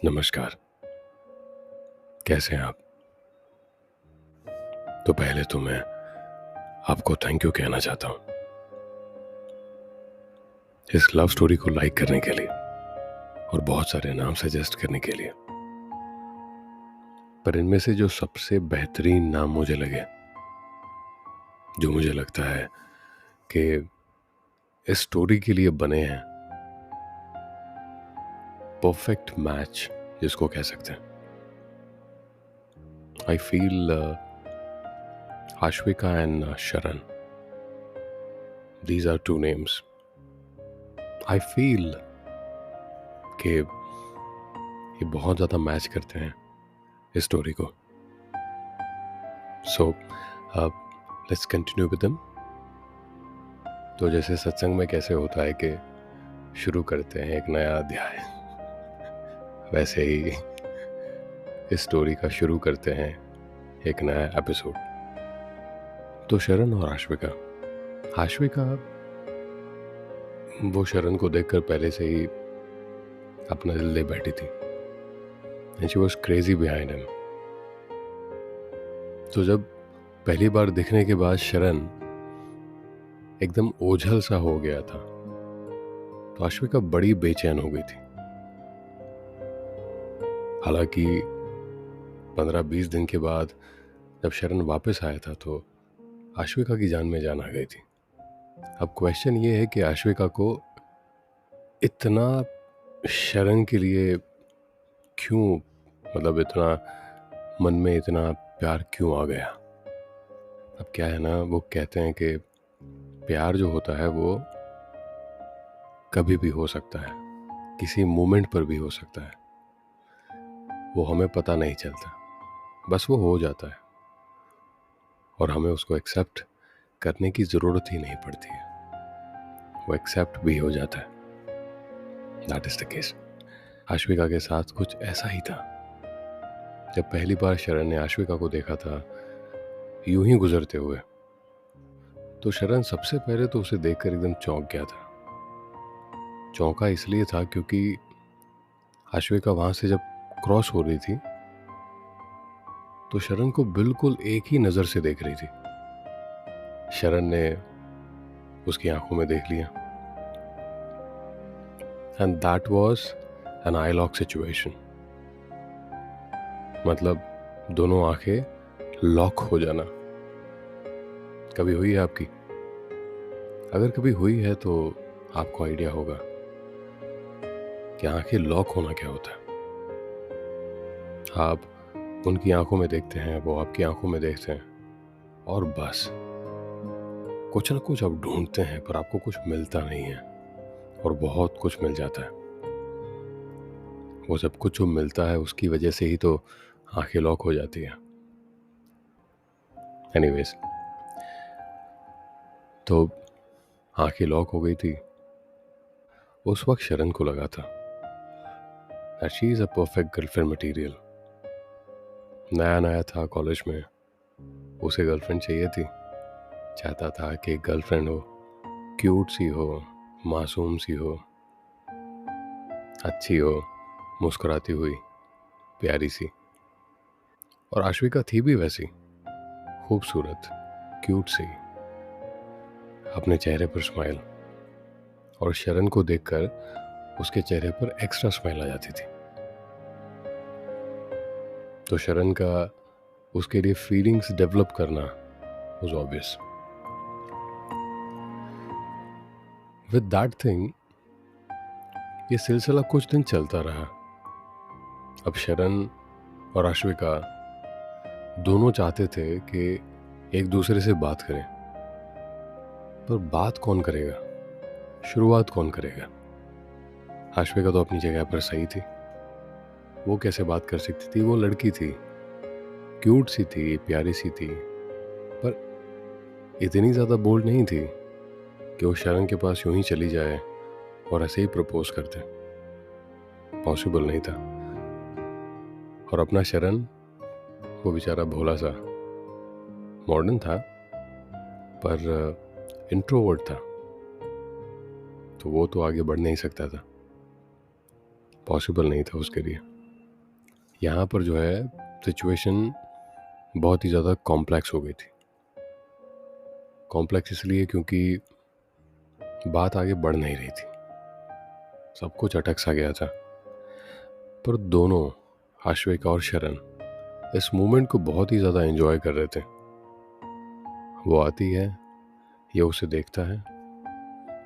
नमस्कार। कैसे हैं आप? तो पहले तो मैं आपको थैंक यू कहना चाहता हूं इस लव स्टोरी को लाइक करने के लिए और बहुत सारे नाम सजेस्ट करने के लिए। पर इनमें से जो सबसे बेहतरीन नाम मुझे लगे, जो मुझे लगता है कि इस स्टोरी के लिए बने हैं, परफेक्ट मैच जिसको कह सकते हैं, I feel Ashvika and Sharan. These are two names I feel कि ये बहुत ज़्यादा मैच करते हैं इस स्टोरी को। So let's continue with them. तो जैसे सत्संग में कैसे होता है कि शुरू करते हैं एक नया अध्याय, वैसे ही इस स्टोरी का शुरू करते हैं एक नया एपिसोड। तो शरण और आश्विका वो शरण को देखकर पहले से ही अपना दिल दे बैठी थी and she was crazy behind him. तो जब पहली बार दिखने के बाद शरण एकदम ओझल सा हो गया था, तो आश्विका बड़ी बेचैन हो गई थी। हालांकि 15-20 दिन के बाद जब शरण वापस आया था तो आश्विका की जान में जान आ गई थी। अब क्वेश्चन ये है कि आश्विका को इतना शरण के लिए क्यों, मतलब इतना मन में इतना प्यार क्यों आ गया। अब क्या है ना, वो कहते हैं कि प्यार जो होता है वो कभी भी हो सकता है, किसी मोमेंट पर भी हो सकता है, वो हमें पता नहीं चलता, बस वो हो जाता है और हमें उसको एक्सेप्ट करने की ज़रूरत ही नहीं पड़ती है, वो एक्सेप्ट भी हो जाता है। That is the case. Ashvika के साथ कुछ ऐसा ही था। जब पहली बार शरण ने आश्विका को देखा था यूं ही गुजरते हुए, तो शरण सबसे पहले तो उसे देखकर एकदम चौंक गया था। चौंका इसलिए था क्योंकि आश्विका वहां से जब क्रॉस हो रही थी तो शरण को बिल्कुल एक ही नजर से देख रही थी। शरण ने उसकी आंखों में देख लिया and that was an I lock situation. मतलब दोनों आंखें लॉक हो जाना। कभी हुई है आपकी? अगर कभी हुई है तो आपको आइडिया होगा कि आंखें लॉक होना क्या होता है। आप उनकी आंखों में देखते हैं, वो आपकी आंखों में देखते हैं, और बस कुछ ना कुछ आप ढूंढते हैं पर आपको कुछ मिलता नहीं है, और बहुत कुछ मिल जाता है। वो सब कुछ जो मिलता है उसकी वजह से ही तो आंखें लॉक हो जाती है। एनीवेज, तो आंखें लॉक हो गई थी। उस वक्त शरण को लगा था that she is a perfect girlfriend material। नया नया था कॉलेज में, उसे गर्लफ्रेंड चाहिए थी। चाहता था कि गर्लफ्रेंड हो, क्यूट सी हो, मासूम सी हो, अच्छी हो, मुस्कुराती हुई, प्यारी सी। और आश्विका थी भी वैसी, खूबसूरत, क्यूट सी, अपने चेहरे पर स्माइल, और शरण को देखकर उसके चेहरे पर एक्स्ट्रा स्माइल आ जाती थी। तो शरण का उसके लिए फीलिंग्स डेवलप करना was obvious. With that thing ये सिलसिला कुछ दिन चलता रहा। अब शरण और आश्विका दोनों चाहते थे कि एक दूसरे से बात करें, पर बात कौन करेगा, शुरुआत कौन करेगा। आश्विका तो अपनी जगह पर सही थी, वो कैसे बात कर सकती थी, वो लड़की थी, क्यूट सी थी, प्यारी सी थी, पर इतनी ज़्यादा बोल्ड नहीं थी कि वो शरण के पास यूं ही चली जाए और ऐसे ही प्रपोज कर दे। पॉसिबल नहीं था। और अपना शरण, वो बेचारा भोला सा, मॉडर्न था पर इंट्रोवर्ट था, तो वो तो आगे बढ़ नहीं सकता था, पॉसिबल नहीं था उसके लिए। यहाँ पर जो है सिचुएशन बहुत ही ज़्यादा कॉम्प्लेक्स हो गई थी। कॉम्प्लेक्स इसलिए क्योंकि बात आगे बढ़ नहीं रही थी, सब कुछ अटक सा गया था। पर दोनों, आश्विका और शरण, इस मोमेंट को बहुत ही ज़्यादा एंजॉय कर रहे थे। वो आती है, ये उसे देखता है,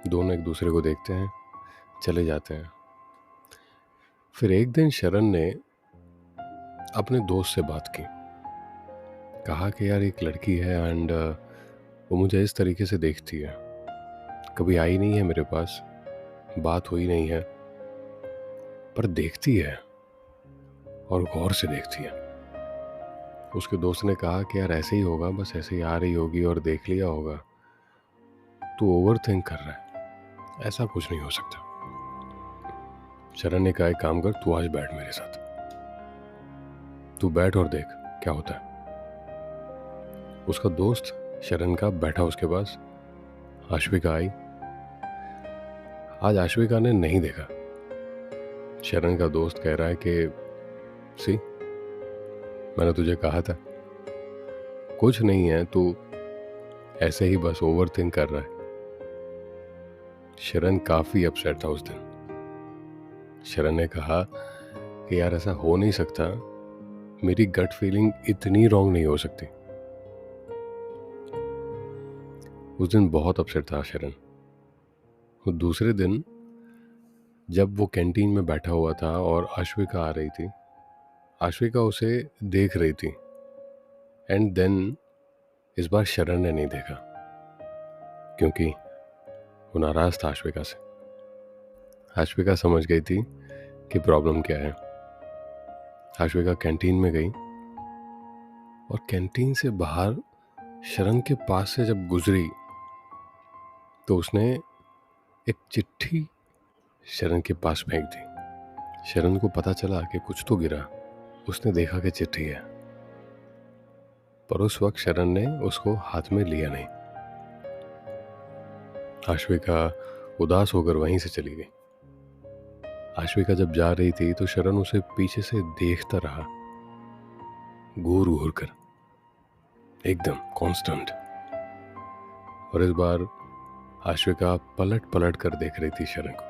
दोनों एक दूसरे को देखते हैं, चले जाते हैं। फिर एक दिन शरण ने अपने दोस्त से बात की, कहा कि यार एक लड़की है एंड वो मुझे इस तरीके से देखती है, कभी आई नहीं है मेरे पास, बात हुई नहीं है, पर देखती है और गौर से देखती है। उसके दोस्त ने कहा कि यार ऐसे ही होगा, बस ऐसे ही आ रही होगी और देख लिया होगा, तू ओवर थिंक कर रहा है, ऐसा कुछ नहीं हो सकता। शरण ने कहा एक काम कर, तू आज बैठ मेरे साथ, तू बैठ और देख क्या होता है। उसका दोस्त शरण का बैठा उसके पास, आश्विका आई। आज आश्विका ने नहीं देखा। शरण का दोस्त कह रहा है कि सी, मैंने तुझे कहा था, कुछ नहीं है, तू ऐसे ही बस ओवर थिंक कर रहा है। शरण काफी अपसेट था उस दिन। शरण ने कहा कि यार ऐसा हो नहीं सकता, मेरी गट फीलिंग इतनी रॉन्ग नहीं हो सकती। उस दिन बहुत अपसेट था शरण। वो दूसरे दिन जब वो कैंटीन में बैठा हुआ था और आश्विका आ रही थी, आश्विका उसे देख रही थी एंड देन इस बार शरण ने नहीं देखा, क्योंकि वो नाराज था आश्विका से। आश्विका समझ गई थी कि प्रॉब्लम क्या है। आश्विका कैंटीन में गई और कैंटीन से बाहर शरण के पास से जब गुजरी तो उसने एक चिट्ठी शरण के पास फेंक दी। शरण को पता चला कि कुछ तो गिरा। उसने देखा कि चिट्ठी है, पर उस वक्त शरण ने उसको हाथ में लिया नहीं। आश्विका उदास होकर वहीं से चली गई। आश्विका जब जा रही थी तो शरण उसे पीछे से देखता रहा, घूर घूर कर, एकदम कांस्टेंट। और इस बार आश्विका पलट पलट कर देख रही थी शरण को।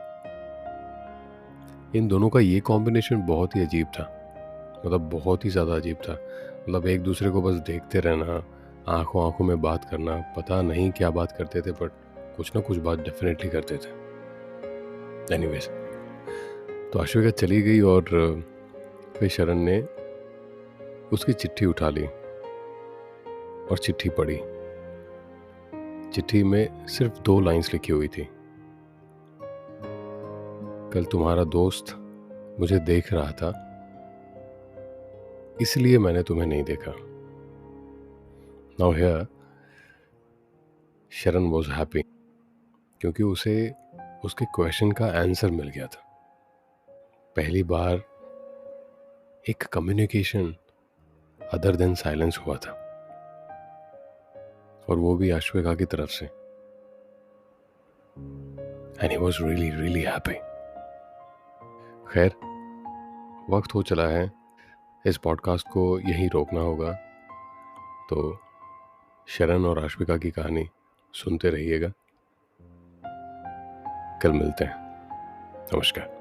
इन दोनों का ये कॉम्बिनेशन बहुत ही अजीब था, मतलब बहुत ही ज़्यादा अजीब था। मतलब एक दूसरे को बस देखते रहना, आंखों आंखों में बात करना, पता नहीं क्या बात करते थे, बट कुछ ना कुछ बात डेफिनेटली करते थे। एनीवेज, तो आश्विका चली गई और फिर शरण ने उसकी चिट्ठी उठा ली और चिट्ठी पढ़ी। चिट्ठी में सिर्फ 2 लाइंस लिखी हुई थी। कल तुम्हारा दोस्त मुझे देख रहा था, इसलिए मैंने तुम्हें नहीं देखा। नाउ हियर शरण वॉज हैप्पी, क्योंकि उसे उसके क्वेश्चन का आंसर मिल गया था। पहली बार एक कम्युनिकेशन अदर देन साइलेंस हुआ था, और वो भी आश्विका की तरफ से। And he was really really happy. खैर, वक्त हो चला है, इस पॉडकास्ट को यहीं रोकना होगा। तो शरण और आश्विका की कहानी सुनते रहिएगा। कल मिलते हैं। नमस्कार।